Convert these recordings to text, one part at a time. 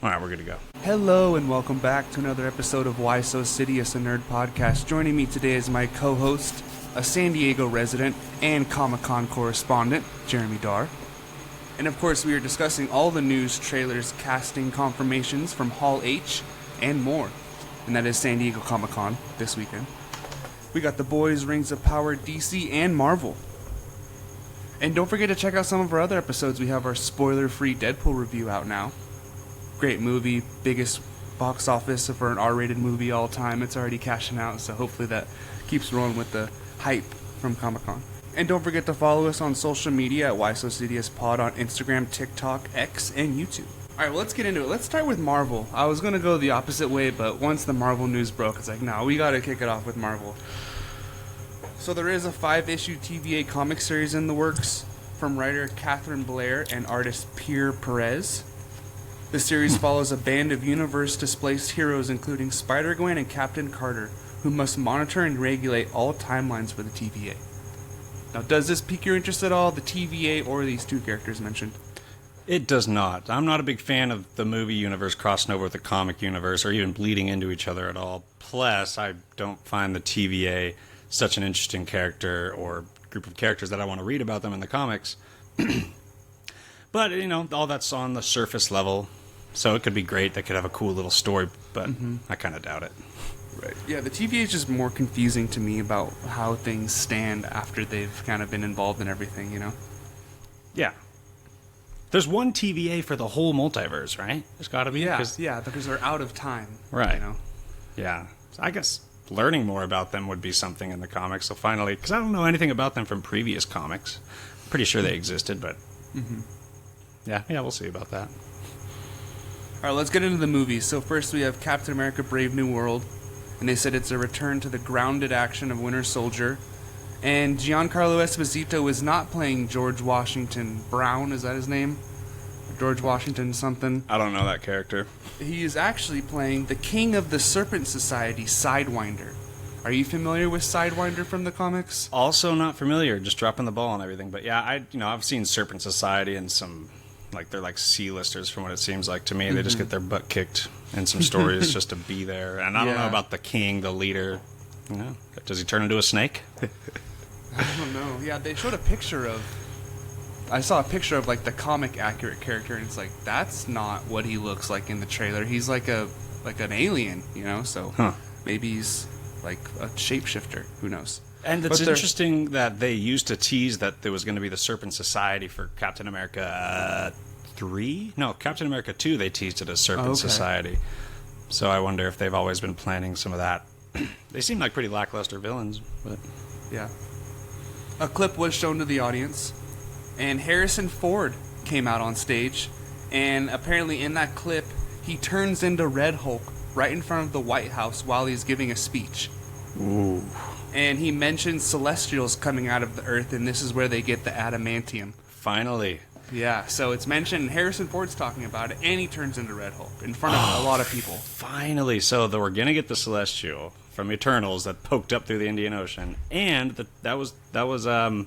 All right, we're good to go. Hello and welcome back to another episode of Why So Sidious, a Nerd Podcast. Joining me today is my co-host, a San Diego resident and Comic-Con correspondent, Jeremy Darr. And of course, we are discussing all the news, trailers, casting confirmations from Hall H, and more. And that is San Diego Comic-Con this weekend. We got The Boys, Rings of Power, DC, and Marvel. And don't forget to check out some of our other episodes. We have our spoiler-free Deadpool review out now. Great movie, biggest box office for an R-rated movie all time. It's already cashing out, so hopefully that keeps rolling with the hype from Comic-Con. And don't forget to follow us on social media at WhySoCDSPod on Instagram, TikTok, X, and YouTube. Alright, well, let's get into it. Let's start with Marvel. I was going to go the opposite way, but once the Marvel news broke, it's like, no, we got to kick it off with Marvel. So there is a 5-issue TVA comic series in the works from writer Catherine Blair and artist Pierre Perez. The series follows a band of universe-displaced heroes including Spider-Gwen and Captain Carter, who must monitor and regulate all timelines for the TVA. Now, does this pique your interest at all, the TVA or these two characters mentioned? It does not. I'm not a big fan of the movie universe crossing over with the comic universe or even bleeding into each other at all. Plus, I don't find the TVA such an interesting character or group of characters that I want to read about them in the comics. But, you know, all that's on the surface level, so it could be great. They could have a cool little story, but I kind of doubt it. Right. Yeah, the TVA is just more confusing to me about how things stand after they've kind of been involved in everything, you know? Yeah. There's one TVA for the whole multiverse, right? There's got to be. Yeah, because they're out of time. Right. You know? Yeah. So I guess learning more about them would be something in the comics. So finally, because I don't know anything about them from previous comics. I'm pretty sure they existed, but yeah, we'll see about that. All right, let's get into the movies. So first we have Captain America Brave New World, and they said it's a return to the grounded action of Winter Soldier. And Giancarlo Esposito is not playing George Washington Brown, is that his name? George Washington something. I don't know that character. He is actually playing the King of the Serpent Society, Sidewinder. Are you familiar with Sidewinder from the comics? Also not familiar, just dropping the ball on everything. But yeah, I've seen Serpent Society and some, like, they're like C-listers from what it seems like to me. They just get their butt kicked in some stories just to be there. And I don't know about the king, the leader. You know, does he turn into a snake? I don't know. Yeah, they showed a picture of... I saw a picture of, like, the comic-accurate character, and it's like, that's not what he looks like in the trailer. He's like an alien, you know? So maybe he's like a shapeshifter. Who knows? And it's interesting that they used to tease that there was going to be the Serpent Society for Captain America 3? No, Captain America 2, they teased it as Serpent Society. So I wonder if they've always been planning some of that. They seem like pretty lackluster villains, but... Yeah. A clip was shown to the audience, and Harrison Ford came out on stage, and apparently in that clip, he turns into Red Hulk right in front of the White House while he's giving a speech. Ooh. And he mentions Celestials coming out of the Earth, and this is where they get the adamantium. Finally. Yeah, so it's mentioned, Harrison Ford's talking about it, and he turns into Red Hulk in front of a lot of people. Finally. So we're going to get the Celestial from Eternals that poked up through the Indian Ocean, and that was a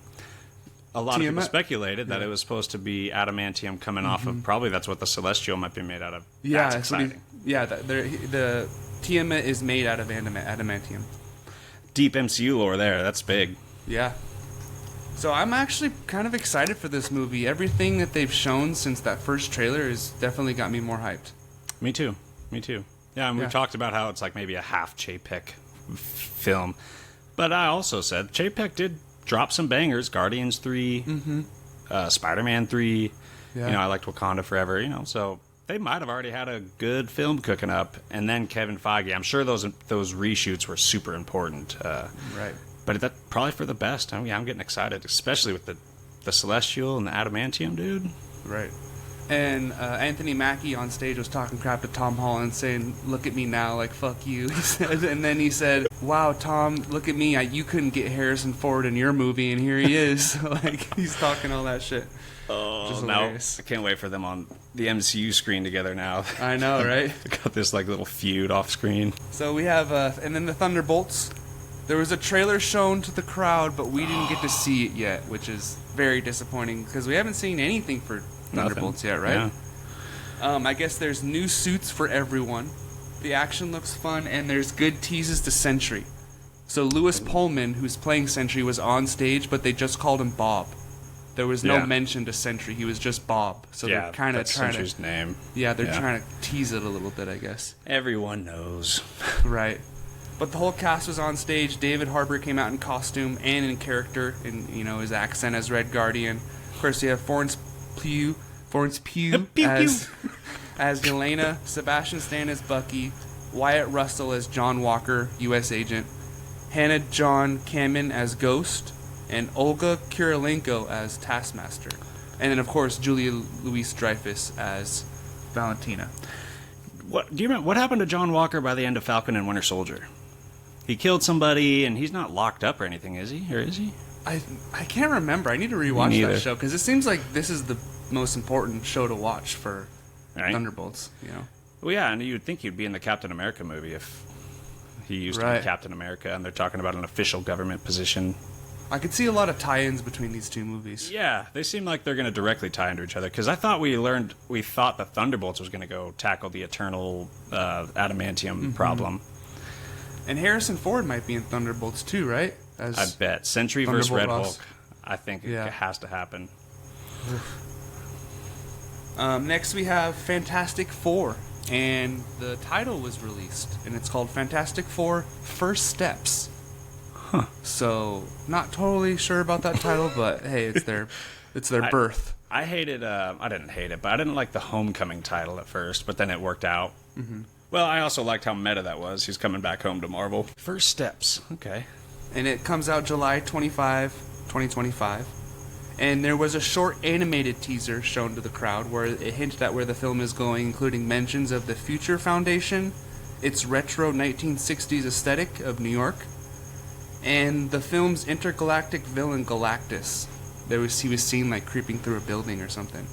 lot of people speculated that it was supposed to be adamantium coming off of, probably that's what the Celestial might be made out of. Yeah, that's exciting. The Tiamat is made out of adamantium. Deep MCU lore there, that's big. Yeah. So I'm actually kind of excited for this movie. Everything that they've shown since that first trailer has definitely got me more hyped. Me too. Yeah, and we talked about how it's like maybe a half Chapek film. But I also said Chapek did drop some bangers. Guardians 3, Spider-Man 3. Yeah. You know, I liked Wakanda Forever, you know, so they might have already had a good film cooking up. And then Kevin Feige, I'm sure those reshoots were super important. Right. But that's probably for the best. I mean, I'm getting excited, especially with the Celestial and the Adamantium, dude. Right. And Anthony Mackie on stage was talking crap to Tom Holland, saying, "Look at me now, like, fuck you." He said, and then he said, "Wow, Tom, look at me. You couldn't get Harrison Ford in your movie, and here he is." Like, he's talking all that shit. Oh, now I can't wait for them on the MCU screen together now. I know, right? Got this, like, little feud off screen. So we have, and then the Thunderbolts. There was a trailer shown to the crowd, but we didn't get to see it yet, which is very disappointing, because we haven't seen anything for Thunderbolts yet, right? I guess there's new suits for everyone. The action looks fun, and there's good teases to Sentry. So Lewis Pullman, who's playing Sentry, was on stage, but they just called him Bob. There was no mention to Sentry. He was just Bob. So they're kind of trying Sentry's name. Yeah, they're trying to tease it a little bit, I guess. Everyone knows. Right. But the whole cast was on stage. David Harbour came out in costume and in character, in his accent as Red Guardian. Of course, you have Florence Pugh as Yelena, Sebastian Stan as Bucky, Wyatt Russell as John Walker, U.S. agent, Hannah John Kamen as Ghost, and Olga Kurylenko as Taskmaster. And then, of course, Julia Louis-Dreyfus as Valentina. Do you remember what happened to John Walker by the end of Falcon and Winter Soldier? He killed somebody, and he's not locked up or anything, is he? Or is he? I can't remember. I need to rewatch that show, because it seems like this is the most important show to watch for Thunderbolts. Well, yeah, and you'd think he'd be in the Captain America movie if he used to be Captain America, and they're talking about an official government position. I could see a lot of tie-ins between these two movies. Yeah, they seem like they're going to directly tie into each other, because I thought we thought that Thunderbolts was going to go tackle the Eternal adamantium problem. And Harrison Ford might be in Thunderbolts too, right? I bet. Sentry versus Red Ross. Hulk. I think it has to happen. Next we have Fantastic Four, and the title was released, and it's called Fantastic Four: First Steps. So, not totally sure about that title, but hey, it's their birth. I hated. I didn't hate it, but I didn't like the Homecoming title at first. But then it worked out. Mm-hmm. Well, I also liked how meta that was. He's coming back home to Marvel. First Steps. Okay. And it comes out July 25, 2025. And there was a short animated teaser shown to the crowd where it hinted at where the film is going, including mentions of the Future Foundation, its retro 1960s aesthetic of New York, and the film's intergalactic villain Galactus. He was seen like creeping through a building or something.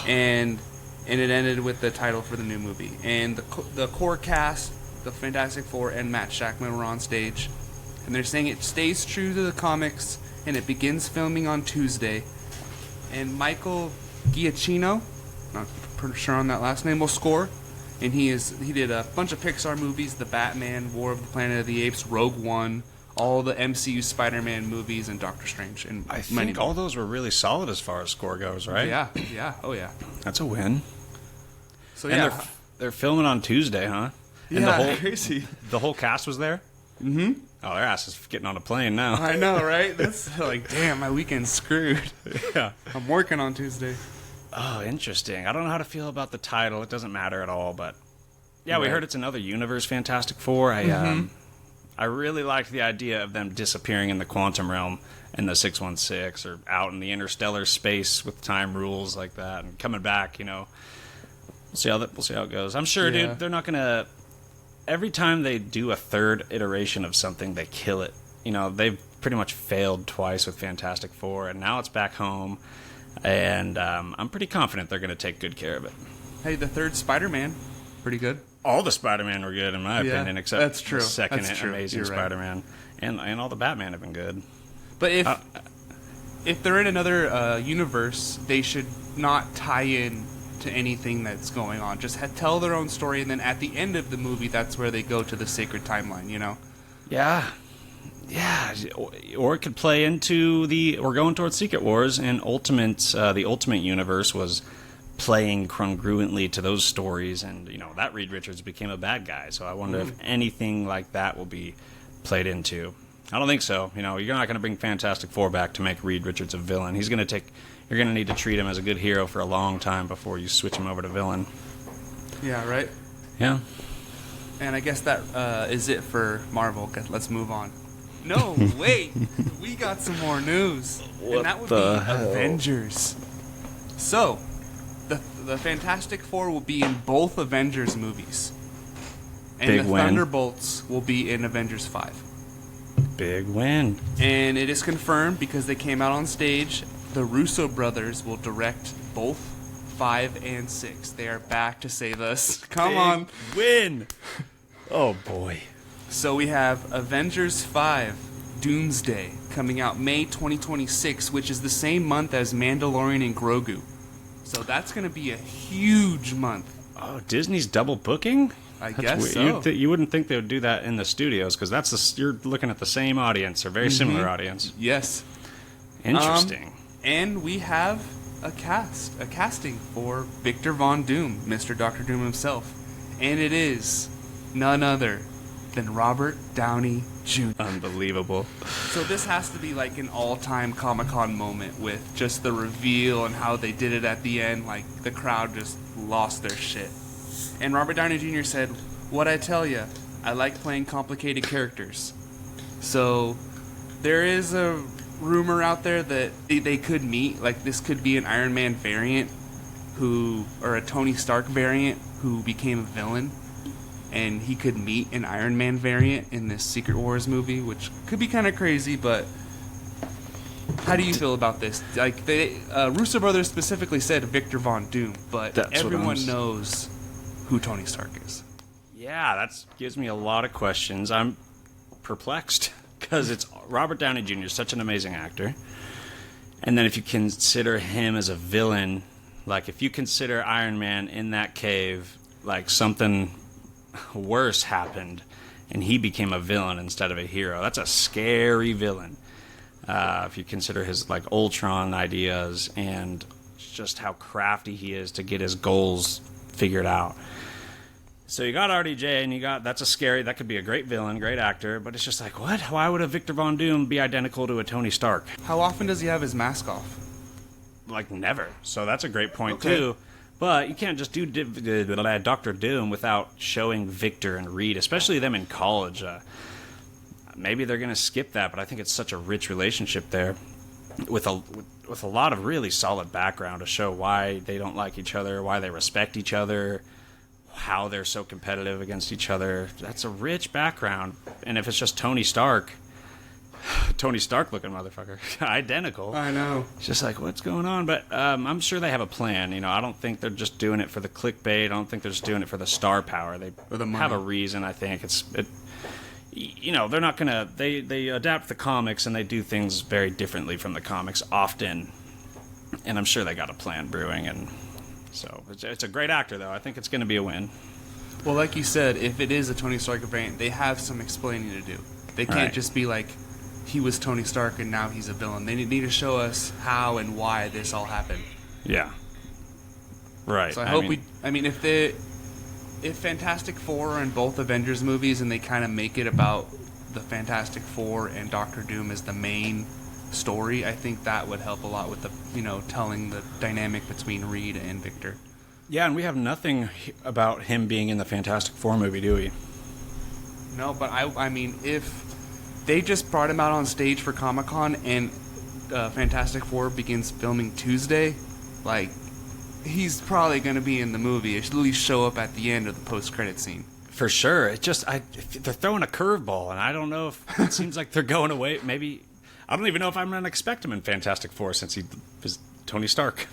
And it ended with the title for the new movie. And the core cast, the Fantastic Four and Matt Shakman were on stage. And they're saying it stays true to the comics, and it begins filming on Tuesday. And Michael Giacchino, not pretty sure on that last name, will score. And he did a bunch of Pixar movies: The Batman, War of the Planet of the Apes, Rogue One, all the MCU Spider-Man movies, and Doctor Strange. And I think all those were really solid as far as score goes, right? Yeah, oh yeah. That's a win. So and they're filming on Tuesday, huh? And crazy. The whole cast was there? Mm-hmm. Oh, their ass is getting on a plane now. I know, right? That's like, damn, my weekend's screwed. Yeah. I'm working on Tuesday. Oh, interesting. I don't know how to feel about the title. It doesn't matter at all, but yeah, we heard it's another universe Fantastic Four. I really liked the idea of them disappearing in the quantum realm in the 616 or out in the interstellar space with time rules like that and coming back, We'll see how it goes. I'm sure, dude, they're not going to... Every time they do a third iteration of something, they kill it. They've pretty much failed twice with Fantastic Four, and now it's back home, and I'm pretty confident they're going to take good care of it. Hey, the third Spider-Man, pretty good. All the Spider-Man were good, in my opinion, except that's true. the second That's true. Amazing You're right. Spider-Man. And all the Batman have been good. But if they're in another universe, they should not tie in to anything that's going on. Just tell their own story, and then at the end of the movie, that's where they go to the sacred timeline, Yeah. Or it could play into we're going towards Secret Wars, and the Ultimate Universe was playing congruently to those stories, and that Reed Richards became a bad guy. So I wonder if anything like that will be played into. I don't think so. You're not going to bring Fantastic Four back to make Reed Richards a villain. You're going to need to treat him as a good hero for a long time before you switch him over to villain. Yeah, right? Yeah. And I guess that is it for Marvel. Let's move on. No, wait. We got some more news. And that would be Avengers. So, the Fantastic Four will be in both Avengers movies. And Big the win. Thunderbolts will be in Avengers 5. Big win. And it is confirmed because they came out on stage. The Russo brothers will direct both 5 and 6. They are back to save us. Come on. Win. Oh, boy. So we have Avengers 5, Doomsday, coming out May 2026, which is the same month as Mandalorian and Grogu. So that's going to be a huge month Oh, Disney's double booking? I That's guess weird. so. You wouldn't think they would do that in the studios because you're looking at the same audience or very similar audience. Yes. Interesting. And we have a casting for Victor Von Doom, Mr. Doctor Doom himself. And it is none other than Robert Downey Jr. Unbelievable. So this has to be like an all-time Comic-Con moment with just the reveal and how they did it at the end. Like, the crowd just lost their shit. And Robert Downey Jr. said, "What I tell ya, I like playing complicated characters." So there is a rumor out there that they could meet. Like, this could be an Iron Man variant or a Tony Stark variant who became a villain. And he could meet an Iron Man variant in this Secret Wars movie, which could be kind of crazy, but how do you feel about this? Like, Russo brothers specifically said Victor Von Doom, but everyone knows who Tony Stark is. Yeah, that gives me a lot of questions. I'm perplexed because it's Robert Downey Jr. is such an amazing actor. And then if you consider him as a villain, like if you consider Iron Man in that cave, like something worse happened and he became a villain instead of a hero. That's a scary villain. If you consider his like Ultron ideas and just how crafty he is to get his goals figured out. So you got RDJ and that could be a great villain, great actor, but it's just like, what? Why would a Victor Von Doom be identical to a Tony Stark? How often does he have his mask off? Like never. So that's a great point too. But you can't just do Dr. Doom without showing Victor and Reed, especially them in college. Maybe they're going to skip that, but I think it's such a rich relationship there with a lot of really solid background to show why they don't like each other, why they respect each other, how they're so competitive against each other. That's a rich background. And if it's just Tony Stark looking motherfucker, identical. I know. It's just like, what's going on? But I'm sure they have a plan. You know, I don't think they're just doing it for the clickbait. I don't think they're just doing it for the star power. They have a reason. I think they're not gonna. They adapt the comics and they do things very differently from the comics often. And I'm sure they got a plan brewing. And so it's a great actor, though. I think it's going to be a win. Well, like you said, if it is a Tony Stark variant, they have some explaining to do. They can't just be like, he was Tony Stark and now he's a villain. They need to show us how and why this all happened. Yeah. Right. So if Fantastic Four are in both Avengers movies and they kind of make it about the Fantastic Four and Doctor Doom as the main story, I think that would help a lot with telling the dynamic between Reed and Victor. Yeah, and we have nothing about him being in the Fantastic Four movie, do we? No, but I mean, if they just brought him out on stage for Comic-Con and Fantastic Four begins filming Tuesday, like, he's probably going to be in the movie. It should at least show up at the end of the post-credit scene. For sure. They're throwing a curveball, and I don't know if it seems like they're going away. Maybe, I don't even know if I'm going to expect him in Fantastic Four since he is Tony Stark.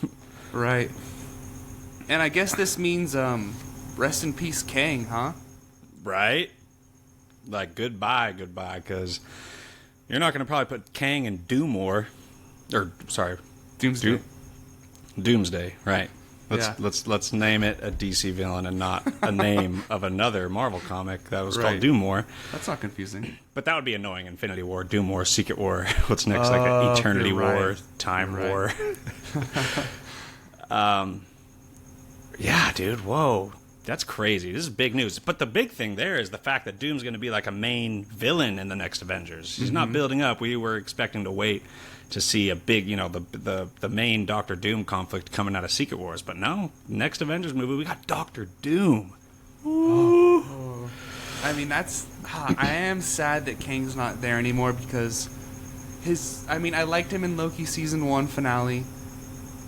Right. And I guess this means, rest in peace, Kang, huh? Right? Like, goodbye, because you're not going to probably put Kang in Doomsday, right? Let's name it a DC villain and not a name of another Marvel comic that was called Doomsday. That's not confusing. But that would be annoying. Infinity War, Doom War, Secret War. What's next? Like an Eternity War, Time War. Yeah, dude. Whoa. That's crazy. This is big news. But the big thing there is the fact that Doom's going to be like a main villain in the next Avengers. He's not building up. We were expecting to wait to see a big, the main Doctor Doom conflict coming out of Secret Wars. But no, next Avengers movie, we got Doctor Doom. Oh. I mean, I am sad that Kang's not there anymore because I liked him in Loki Season 1 finale.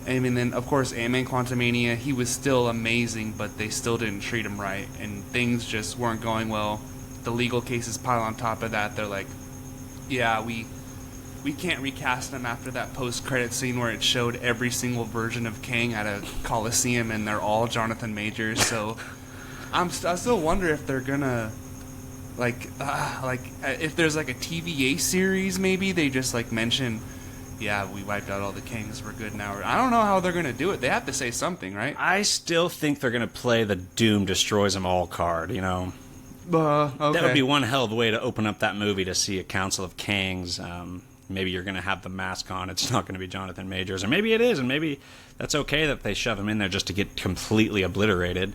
And then, of course, Ant-Man Quantumania, he was still amazing, but they still didn't treat him right, and things just weren't going well. The legal cases pile on top of that. They're like, yeah, we can't recast him after that post-credit scene where it showed every single version of Kang at a Coliseum, and they're all Jonathan Majors. So I still wonder if they're gonna, if there's like a TVA series, maybe they just like mention yeah, we wiped out all the kings, we're good now. I don't know how they're going to do it. They have to say something, right? I still think they're going to play the Doom destroys them all card, you know? Okay. That would be one hell of a way to open up that movie, to see a Council of Kings. Maybe you're going to have the mask on. It's not going to be Jonathan Majors. Or maybe it is, and maybe that's okay that they shove him in there just to get completely obliterated.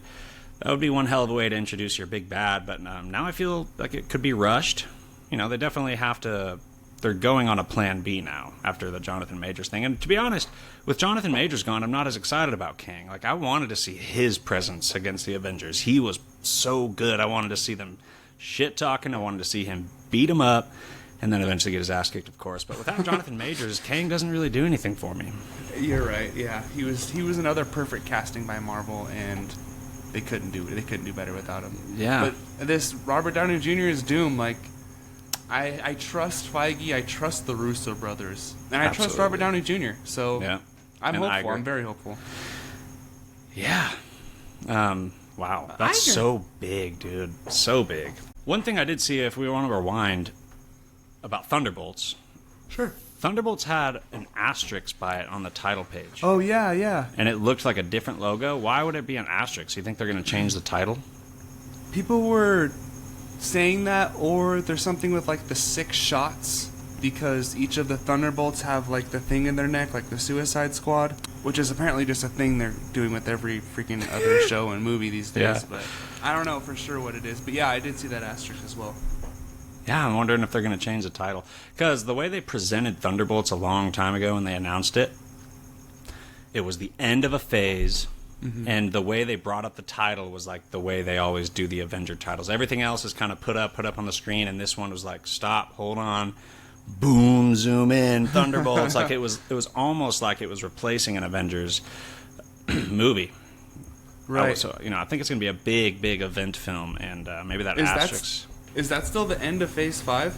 That would be one hell of a way to introduce your big bad. But now I feel like it could be rushed. You know, they definitely have to... They're going on a plan B now after the Jonathan Majors thing. And to be honest, with Jonathan Majors gone, I'm not as excited about Kang. Like, I wanted to see his presence against the Avengers. He was so good. I wanted to see them shit-talking. I wanted to see him beat him up and then eventually get his ass kicked, of course. But without Jonathan Majors, Kang doesn't really do anything for me. You're right, yeah. He was another perfect casting by Marvel, and they couldn't do better without him. Yeah. But this Robert Downey Jr. is Doom, like... I trust Feige, I trust the Russo brothers, and I trust Robert Downey Jr., so yeah. I'm hopeful. I'm very hopeful. Yeah. Wow. That's so big, dude. So big. One thing I did see, if we want to rewind, about Thunderbolts. Sure. Thunderbolts had an asterisk by it on the title page. Oh, yeah, yeah. And it looked like a different logo. Why would it be an asterisk? You think they're going to change the title? People were... saying that, or there's something with like the 6 shots, because each of the Thunderbolts have like the thing in their neck, like the Suicide Squad, which is apparently just a thing they're doing with every freaking other show and movie these days. Yeah. But I don't know for sure what it is. But yeah, I did see that asterisk as well. Yeah, I'm wondering if they're going to change the title. Because the way they presented Thunderbolts a long time ago when they announced it, it was the end of a phase. Mm-hmm. And the way they brought up the title was like the way they always do the Avenger titles. Everything else is kind of put up on the screen, and this one was like, stop, hold on, boom, zoom in, Thunderbolts. Like it was almost like it was replacing an Avengers movie. Right. So I think it's going to be a big, big event film, and maybe that asterisk. Is that still the end of Phase 5?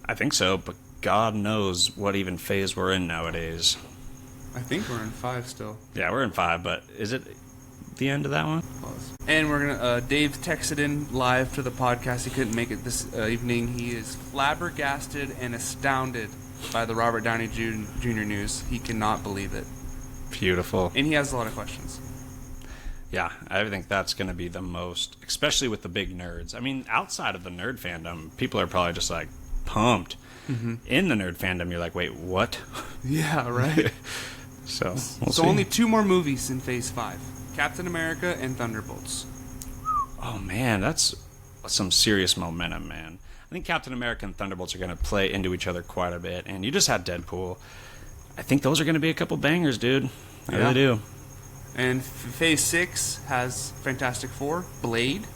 I think so, but God knows what even phase we're in nowadays. I think we're in 5 still. Yeah, we're in 5, but is it the end of that one? And we're gonna. Dave texted in live to the podcast. He couldn't make it this evening. He is flabbergasted and astounded by the Robert Downey Jr. news. He cannot believe it. Beautiful. And he has a lot of questions. Yeah, I think that's going to be the most, especially with the big nerds. I mean, outside of the nerd fandom, people are probably just like pumped. Mm-hmm. In the nerd fandom, you're like, wait, what? Yeah, right. So we'll see. Only 2 more movies in Phase 5. Captain America and Thunderbolts. Oh, man, that's some serious momentum, man. I think Captain America and Thunderbolts are going to play into each other quite a bit. And you just had Deadpool. I think those are going to be a couple bangers, dude. I really do. And Phase 6 has Fantastic Four, Blade,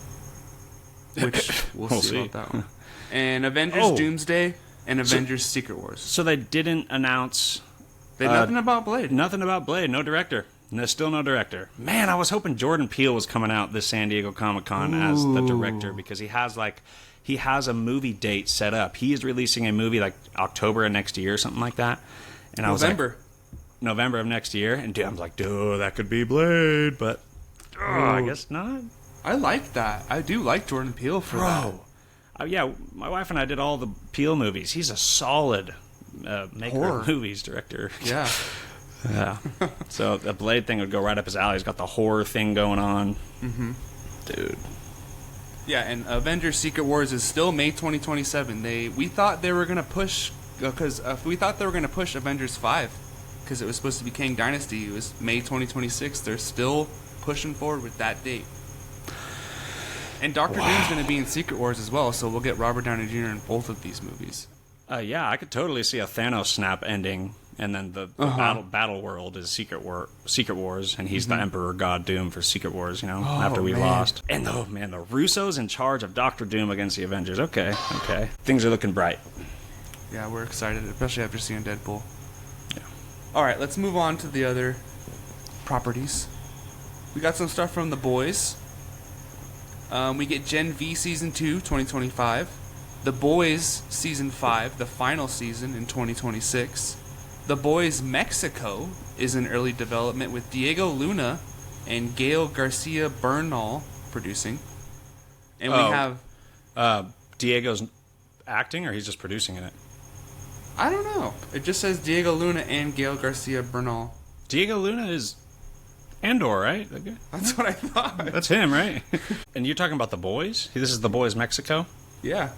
which we'll see about that one. And Avengers Doomsday and Avengers Secret Wars. So they didn't announce... nothing about Blade. Nothing about Blade. No director. There's still no director. Man, I was hoping Jordan Peele was coming out this San Diego Comic-Con as the director, because he has a movie date set up. He is releasing a movie like October of next year or something like that. And I was like, November of next year. And dude, I'm like, dude, that could be Blade, but I guess not. I like that. I do like Jordan Peele for that. Yeah, my wife and I did all the Peele movies. He's a solid maker of movies, director. Yeah. Yeah. So the Blade thing would go right up his alley. He's got the horror thing going on. Mm-hmm. Dude. Yeah, and Avengers Secret Wars is still May 2027. We thought they were going to push, because we thought they were going to push Avengers 5, because it was supposed to be Kang Dynasty. It was May 2026. They're still pushing forward with that date. And Doctor Doom's going to be in Secret Wars as well, so we'll get Robert Downey Jr. in both of these movies. Yeah, I could totally see a Thanos snap ending, and then the battle world is Secret Wars, and he's the Emperor God Doom for Secret Wars, after we lost. And the Russo's in charge of Doctor Doom against the Avengers. Okay. Things are looking bright. Yeah, we're excited, especially after seeing Deadpool. Yeah. All right, let's move on to the other properties. We got some stuff from The Boys. We get Gen V Season 2, 2025. The Boys Season 5, the final season, in 2026. The Boys Mexico is in early development with Diego Luna and Gael Garcia Bernal producing. And we have... Diego's acting, or he's just producing in it? I don't know. It just says Diego Luna and Gael Garcia Bernal. Diego Luna is Andor, right? That's what I thought. That's him, right? And you're talking about The Boys? This is The Boys Mexico? Yeah.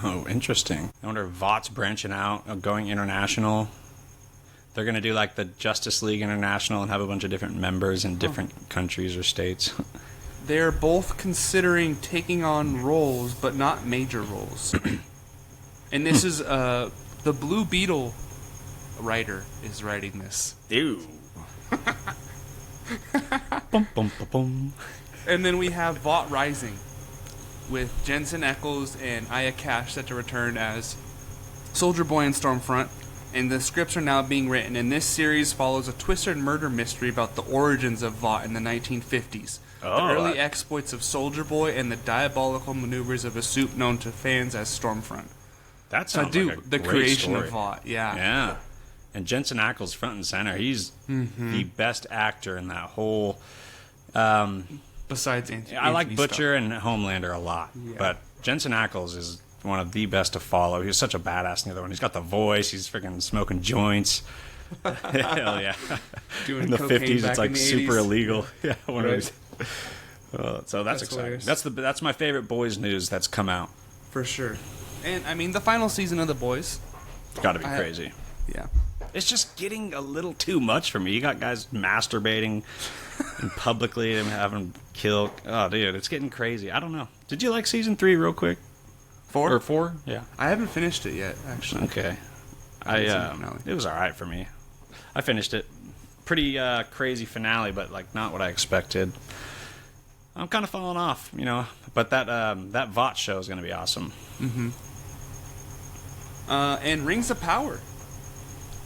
Oh, interesting. I wonder if Vought's branching out, going international. They're going to do like the Justice League International and have a bunch of different members in different countries or states. They're both considering taking on roles, but not major roles. And this is, the Blue Beetle writer is writing this. Ew. Bum, bum, bum, bum. And then we have Vought Rising, with Jensen Ackles and Aya Cash set to return as Soldier Boy and Stormfront. And the scripts are now being written, and this series follows a twisted murder mystery about the origins of Vought in the 1950s. The early exploits of Soldier Boy and the diabolical maneuvers of a suit known to fans as Stormfront. That sounds like a the great creation story. of Vought, yeah. Yeah. And Jensen Ackles front and center. He's the best actor in that whole... Besides Anthony I like Butcher Starr. and Homelander a lot, but Jensen Ackles is one of the best to follow. He was such a badass in the other one. He's got the voice. He's freaking smoking joints. Hell yeah. Doing in the cocaine 50s, back it's like in the super 80s. illegal. Yeah, one of Right. these. So that's exciting. hilarious. That's my favorite Boys news that's come out. For sure. And, I mean, the final season of The Boys. Got to be crazy. Yeah. It's just getting a little too much for me. You got guys masturbating and publicly and having killed. Oh, dude, it's getting crazy. I don't know. Did you like season 3 real quick? 4? Or 4? Yeah. I haven't finished it yet, actually. Okay. It was all right for me. I finished it. Pretty crazy finale, but like not what I expected. I'm kind of falling off, you know. But that Vought show is going to be awesome. And Rings of Power.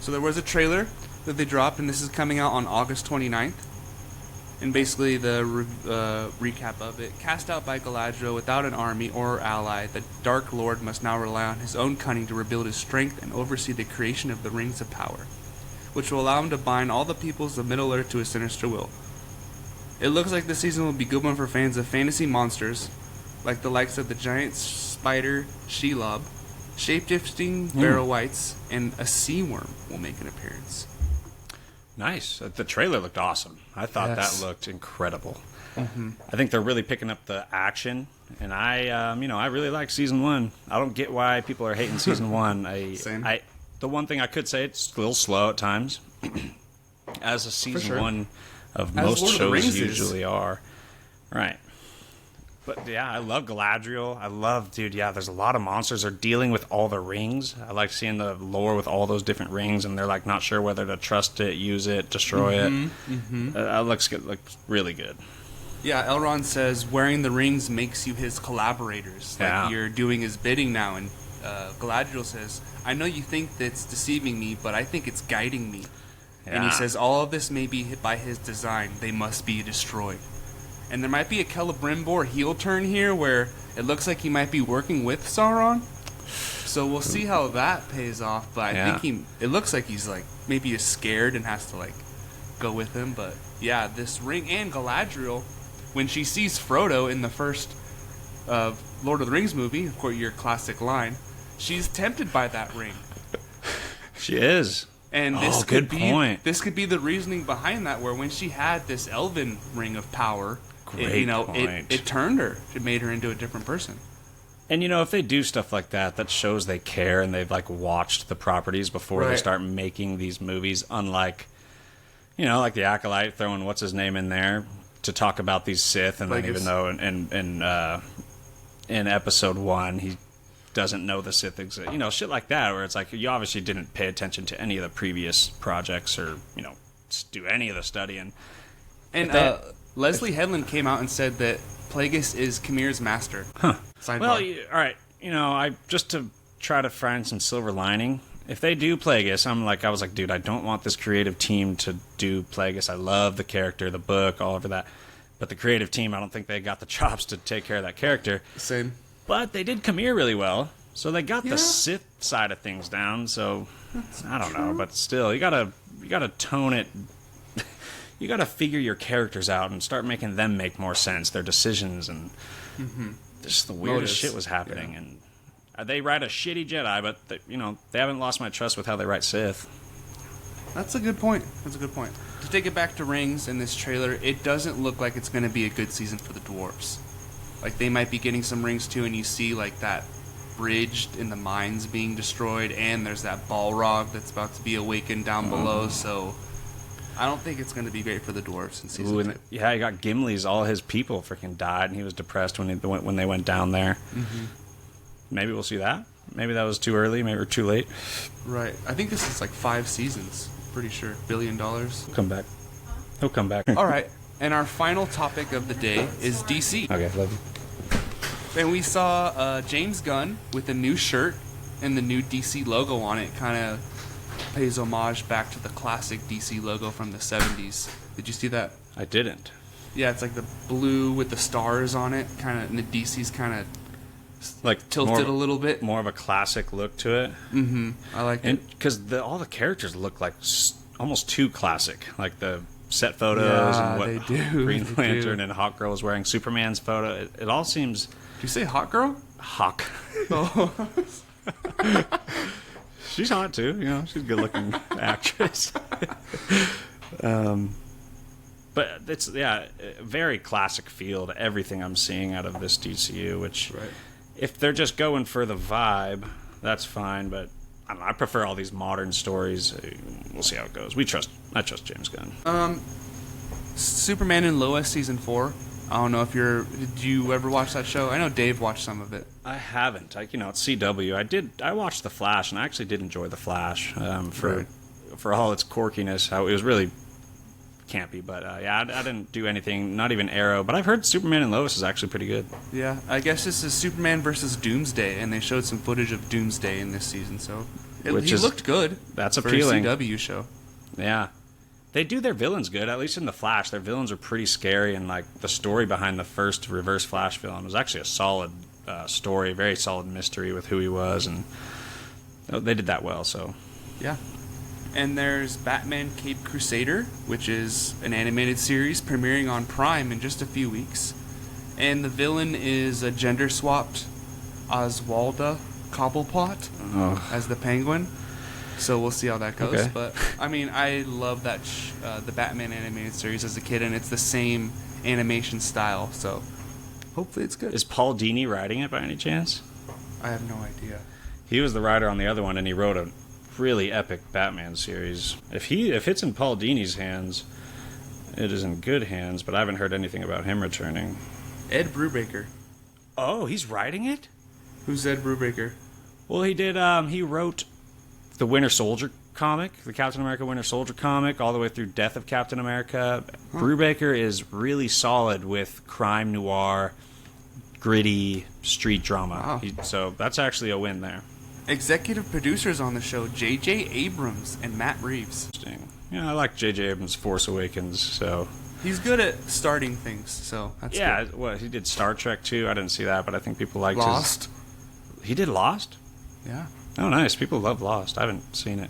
So there was a trailer that they dropped, and this is coming out on August 29th. And basically the recap of it. Cast out by Galadriel without an army or ally, the Dark Lord must now rely on his own cunning to rebuild his strength and oversee the creation of the Rings of Power, which will allow him to bind all the peoples of Middle-earth to his sinister will. It looks like this season will be a good one for fans of fantasy monsters, like the likes of the giant spider Shelob, shape-shifting barrow wights, and a sea worm will make an appearance. Nice. The trailer looked awesome. I thought that looked incredible. I think they're really picking up the action, and I really like season 1. I don't get why people are hating season 1. Same. The one thing I could say, it's a little slow at times, as a season 1 of most Lord of the shows Rings usually are. Right. But yeah, I love Galadriel. There's a lot of monsters. They're dealing with all the rings. I like seeing the lore with all those different rings, and they're like not sure whether to trust it, use it, destroy it. That looks good. Looks really good. Yeah, Elrond says wearing the rings makes you his collaborators. Like you're doing his bidding now. And Galadriel says, I know you think that's deceiving me, but I think it's guiding me. Yeah. And he says all of this may be hit by his design. They must be destroyed. And there might be a Celebrimbor heel turn here where it looks like he might be working with Sauron. So we'll see how that pays off. But I think it looks like he's like maybe is scared and has to like go with him. But yeah, this ring and Galadriel, when she sees Frodo in the first Lord of the Rings movie, of course your classic line, she's tempted by that ring. She is. And this could be the reasoning behind that, where when she had this elven ring of power, it turned her. It made her into a different person. And if they do stuff like that, that shows they care and they've like watched the properties before they start making these movies. Unlike, like the Acolyte throwing what's his name in there to talk about these Sith, and then even though in episode 1 he doesn't know the Sith exist, shit like that, where it's like you obviously didn't pay attention to any of the previous projects or do any of the studying. And Leslie Headland came out and said that Plagueis is Khmir's master. Huh. Sidebar. Well, all right. I just to try to find some silver lining. If they do Plagueis, I was like, dude, I don't want this creative team to do Plagueis. I love the character, the book, all over that. But the creative team, I don't think they got the chops to take care of that character. Same. But they did Khmer really well, so they got the Sith side of things down. So I don't know, but still, you gotta tone it. You gotta figure your characters out and start making them make more sense, their decisions, and just the weirdest shit was happening. And They write a shitty Jedi, but they haven't lost my trust with how they write Sith. That's a good point. To take it back to Rings in this trailer, it doesn't look like it's going to be a good season for the dwarves. Like, they might be getting some rings too, and you see, like, that bridge in the mines being destroyed, and there's that Balrog that's about to be awakened down below, so I don't think it's going to be great for the dwarves in season 2. Yeah, you got Gimli's, all his people freaking died, and he was depressed when they went down there. Mm-hmm. Maybe we'll see that. Maybe that was too early, maybe we're too late. Right. I think this is like 5 seasons, pretty sure. $1 billion. He'll come back. All right. And our final topic of the day is DC. Okay, love you. And we saw James Gunn with a new shirt and the new DC logo on it. Kind of pays homage back to the classic DC logo from the 70s. Did you see that? I didn't. Yeah, it's like the blue with the stars on it. Kind of, and the DC's kind of like tilted a little bit. More of a classic look to it. Mm-hmm. I like it. Because all the characters look like almost too classic. Like the set photos and what they do. Green Lantern and Hawkgirl is wearing, Superman's photo. It all seems... Did you say Hot Girl? Hawk. Oh. She's hot too, she's a good looking actress. But it's, very classic feel to everything I'm seeing out of this DCU, which if they're just going for the vibe, that's fine, but I don't know, I prefer all these modern stories. We'll see how it goes. I trust James Gunn. Superman and Lois season 4. I don't know if did you ever watch that show? I know Dave watched some of it. I haven't. It's CW. I watched The Flash, and I actually did enjoy The Flash for all its quirkiness. How it was really campy, but I didn't do anything, not even Arrow. But I've heard Superman and Lois is actually pretty good. Yeah, I guess this is Superman versus Doomsday, and they showed some footage of Doomsday in this season, so he looked good. That's appealing. For a CW show. Yeah. They do their villains good, at least in The Flash. Their villains are pretty scary, and like the story behind the first Reverse Flash villain was actually a solid story, very solid mystery with who he was, and they did that well. So, yeah. And there's Batman Caped Crusader, which is an animated series premiering on Prime in just a few weeks, and the villain is a gender-swapped Oswalda Cobblepot as the Penguin. So we'll see how that goes. Okay. But, I mean, I love that the Batman animated series as a kid, and it's the same animation style, so hopefully it's good. Is Paul Dini writing it by any chance? I have no idea. He was the writer on the other one, and he wrote a really epic Batman series. If it's in Paul Dini's hands, it is in good hands, but I haven't heard anything about him returning. Ed Brubaker. Oh, he's writing it? Who's Ed Brubaker? Well, he wrote the Winter Soldier comic, the Captain America Winter Soldier comic, all the way through Death of Captain America. Brubaker is really solid with crime noir, gritty street drama. Wow. So that's actually a win there. Executive producers on the show, J.J. Abrams and Matt Reeves. Interesting. Yeah, I like J.J. Abrams' Force Awakens, so... He's good at starting things, so that's good. Well, he did Star Trek, too. I didn't see that, but I think people liked Lost. He did Lost? Yeah. Oh, nice. People love Lost. I haven't seen it.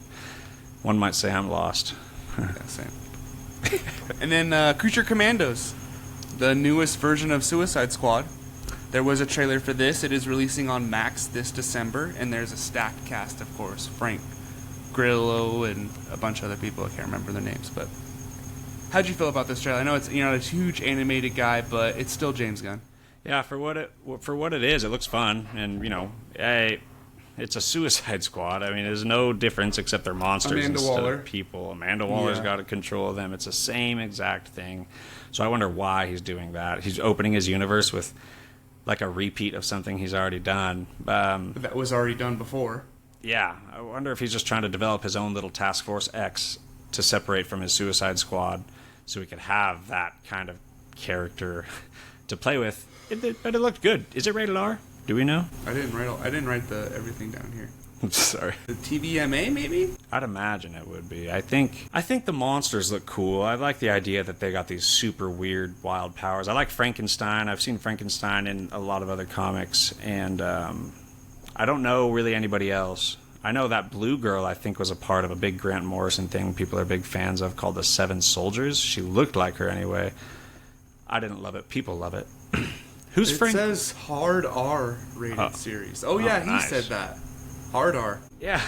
One might say I'm lost. Yeah, same. And then Creature Commandos, the newest version of Suicide Squad. There was a trailer for this. It is releasing on Max this December, and there's a stacked cast, of course. Frank Grillo and a bunch of other people. I can't remember their names, but how'd you feel about this trailer? I know it's a huge animated guy, but it's still James Gunn. Yeah, for what it is, it looks fun, and it's a Suicide Squad. I mean, there's no difference except they're monsters instead of people. Amanda Waller's got control of them. It's the same exact thing. So I wonder why he's doing that. He's opening his universe with like a repeat of something he's already done. That was already done before. Yeah. I wonder if he's just trying to develop his own little Task Force X to separate from his Suicide Squad so he could have that kind of character to play with. But it looked good. Is it rated R? Do we know? I didn't write the everything down here. I'm sorry. The TVMA maybe? I'd imagine it would be. I think the monsters look cool. I like the idea that they got these super weird wild powers. I like Frankenstein. I've seen Frankenstein in a lot of other comics, and I don't know really anybody else. I know that Blue Girl, I think, was a part of a big Grant Morrison thing people are big fans of called the Seven Soldiers. She looked like her anyway. I didn't love it. People love it. Who's Frank? It says hard R rated series. Oh yeah, he nice. said that. Hard R. Yeah.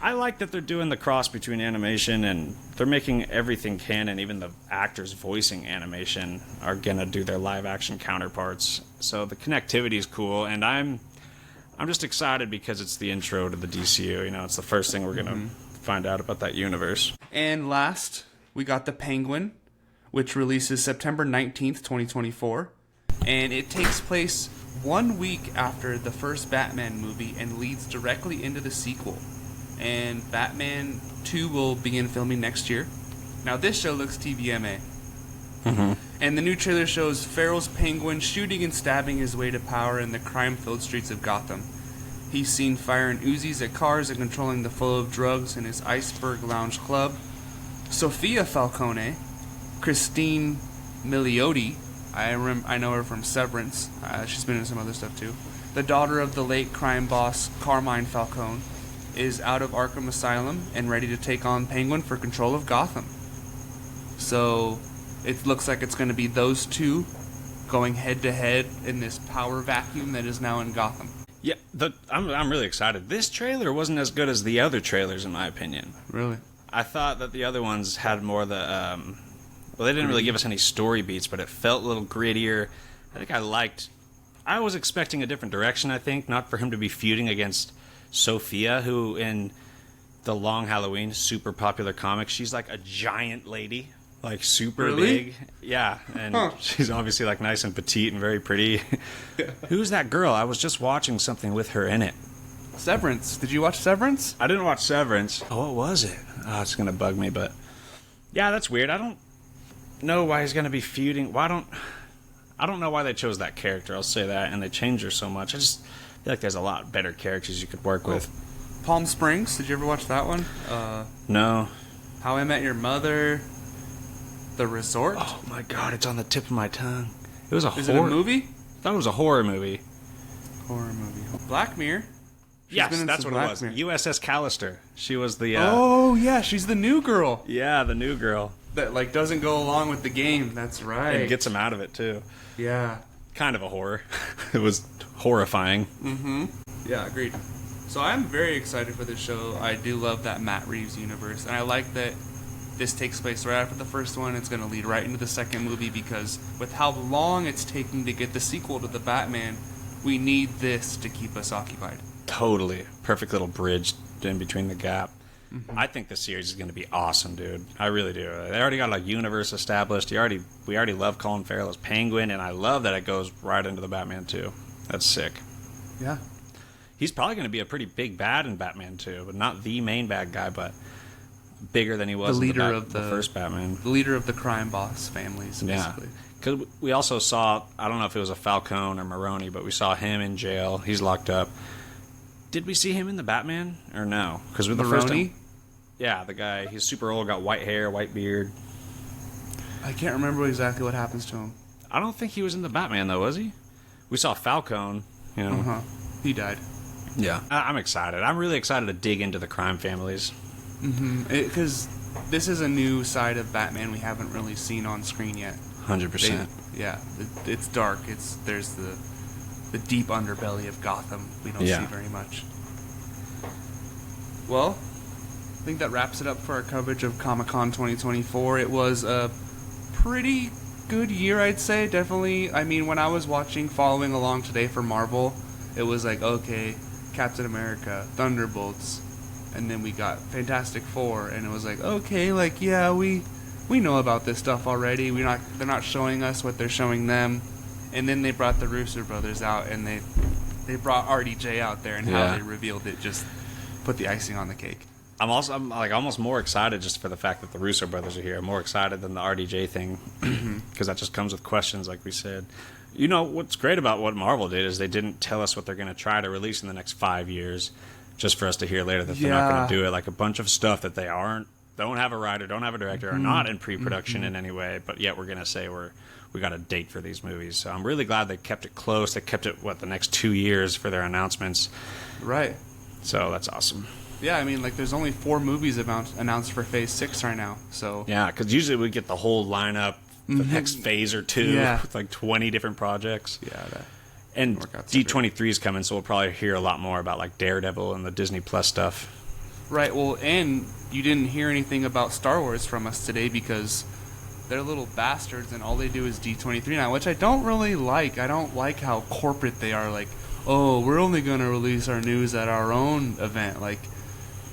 I like that they're doing the cross between animation and they're making everything canon. Even the actors voicing animation are gonna do their live action counterparts. So the connectivity is cool, and I'm just excited because it's the intro to the DCU. You know, it's the first thing we're gonna find out about that universe. And last, we got The Penguin, which releases September 19th, 2024. And it takes place 1 week after the first Batman movie and leads directly into the sequel. And Batman 2 will begin filming next year. Now, this show looks TVMA. And the new trailer shows Farrell's Penguin shooting and stabbing his way to power in the crime-filled streets of Gotham. He's seen firing Uzis at cars and controlling the flow of drugs in his Iceberg Lounge Club. Sophia Falcone, Christine Milioti, I know her from Severance. She's been in some other stuff too. The daughter of the late crime boss Carmine Falcone is out of Arkham Asylum and ready to take on Penguin for control of Gotham. So it looks like it's going to be those two going head to head in this power vacuum that is now in Gotham. Yeah, I'm really excited. This trailer wasn't as good as the other trailers, in my opinion. Really? I thought that the other ones had more of the well, they didn't really give us any story beats, but it felt a little grittier. I think I was expecting a different direction, I think, not for him to be feuding against Sophia, who in the Long Halloween super popular comic, she's like a giant lady, like super big. Yeah, and she's obviously like nice and petite and very pretty. Who's that girl? I was just watching something with her in it. Severance. Did you watch Severance? I didn't watch Severance. Oh, what was it? Oh, it's gonna bug me, but yeah, that's weird. I don't know why he's gonna be feuding. I don't know why they chose that character. I'll say that, and they changed her so much. I just feel like there's a lot better characters you could work with. Palm Springs. Did you ever watch that one? No. How I Met Your Mother. The Resort. Oh my God, it's on the tip of my tongue. It was a horror. Is it a movie? I thought it was a horror movie. Horror movie. Black Mirror. Yes, that's what it was. USS Callister. She was the. Oh yeah, she's the new girl. Yeah, the new girl that like doesn't go along with the game. That's right. And gets him out of it too. Yeah. Kind of a horror. It was horrifying. Yeah, agreed. So I'm very excited for this show. I do love that Matt Reeves universe, and I like that this takes place right after the first one. It's going to lead right into the second movie because with how long it's taking to get the sequel to the Batman, we need this to keep us occupied. Totally. Perfect little bridge in between the gap. I think this series is going to be awesome, dude. I really do. They already got a universe established. We already love Colin Farrell as Penguin, and I love that it goes right into the Batman 2. That's sick. Yeah. He's probably going to be a pretty big bad in Batman 2, but not the main bad guy, but bigger than he was the leader of the first Batman. The leader of the crime boss families, basically. Because we also saw, I don't know if it was a Falcone or Maroni, but we saw him in jail. He's locked up. Did we see him in the Batman or no? Because with the first time, yeah, the guy, he's super old, got white hair, white beard. I can't remember exactly what happens to him. I don't think he was in the Batman though, was he? We saw Falcone, you know. He died. Yeah. I'm excited. I'm really excited to dig into the crime families. Because this is a new side of Batman we haven't really seen on screen yet. 100%. Yeah, it's dark. There's the deep underbelly of Gotham we don't see very much. Well, I think that wraps it up for our coverage of Comic-Con 2024. It was a pretty good year, I'd say. Definitely, I mean, when I was following along today for Marvel, it was like, okay, Captain America, Thunderbolts, and then we got Fantastic Four, and it was like, okay, like, yeah, we know about this stuff already. They're not showing us what they're showing them. And then they brought the Russo brothers out, and they brought RDJ out there, and how they revealed it just put the icing on the cake. I'm like almost more excited just for the fact that the Russo brothers are here. I'm more excited than the RDJ thing because that just comes with questions, like we said. You know what's great about what Marvel did is they didn't tell us what they're going to try to release in the next 5 years, just for us to hear later that they're not going to do it. Like a bunch of stuff that they don't have a writer, don't have a director, are not in pre-production in any way, but yet we're going to say we got a date for these movies. So I'm really glad they kept it close. They kept it, the next 2 years for their announcements. Right. So that's awesome. Yeah, I mean, like, there's only 4 movies announced for Phase 6 right now, so... Yeah, because usually we get the whole lineup the next phase or two with like 20 different projects. Yeah, and work out so D23 is coming, so we'll probably hear a lot more about like Daredevil and the Disney Plus stuff. Right, well, and you didn't hear anything about Star Wars from us today because they're little bastards and all they do is D23 now, which I don't really like. I don't like how corporate they are. Like, oh, we're only going to release our news at our own event. Like,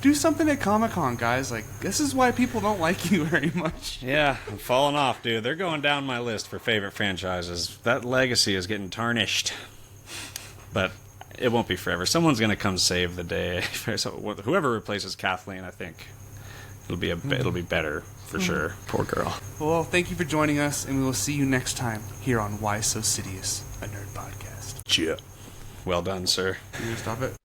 do something at Comic-Con, guys. Like, this is why people don't like you very much. Yeah, I'm falling off, dude. They're going down my list for favorite franchises. That legacy is getting tarnished. But it won't be forever. Someone's going to come save the day. So whoever replaces Kathleen, I think it'll be better for sure. Poor girl. Well, thank you for joining us, and we will see you next time here on Why So Sidious, a nerd podcast. Yeah. Well done, sir. Can you stop it?